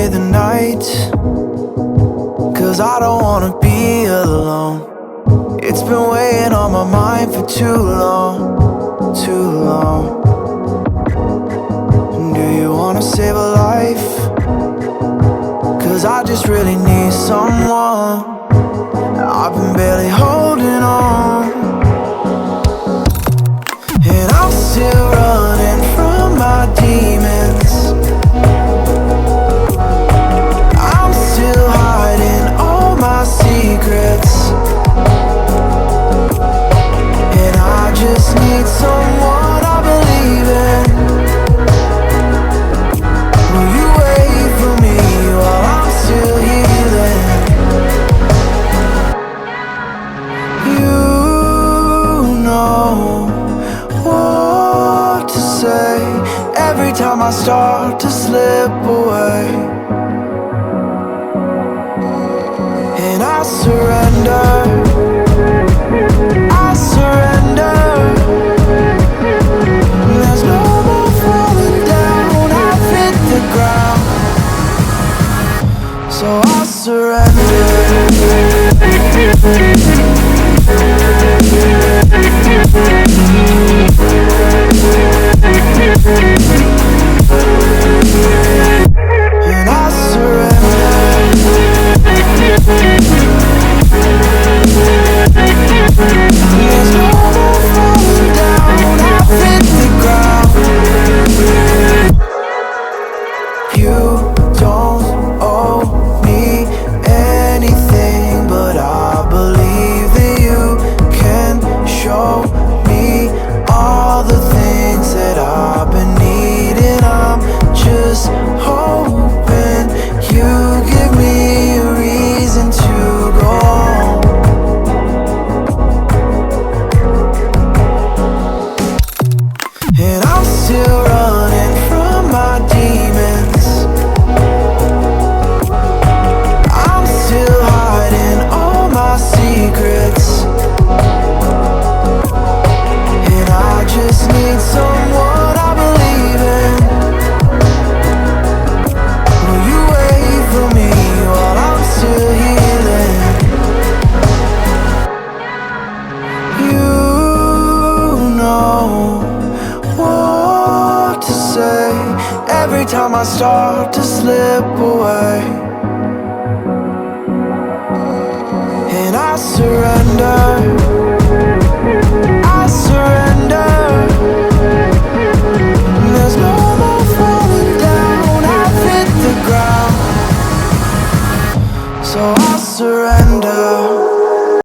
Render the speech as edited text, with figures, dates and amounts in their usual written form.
the night, 'cause I don't wanna be alone. It's been weighing on my mind for too long, too long. Do you wanna save a life? 'Cause I just really need someone. I've been barely holding on, and I'm still running from my demons. I'm still hiding all my secrets, and I just need someone I believe in. Will you wait for me while I'm still healing? You know what to say every time I start to slip away, and I surrender, I surrender. There's no more falling down, I've hit the ground, so I surrender. And I surrender. There's no more falling down, I've hit the ground. You don't owe me anything, but I believe that you can show me all the things that I've been needing. I'm just hoping you give me a reason to go on. And I'm still running from my demons. I'm still hiding all my secrets, and I just need someone I believe in. Will you wait for me while I'm still healing? You know what to say every time I start to slip away, and I surrender, I surrender. There's no more falling down, I've hit the ground, so I surrender.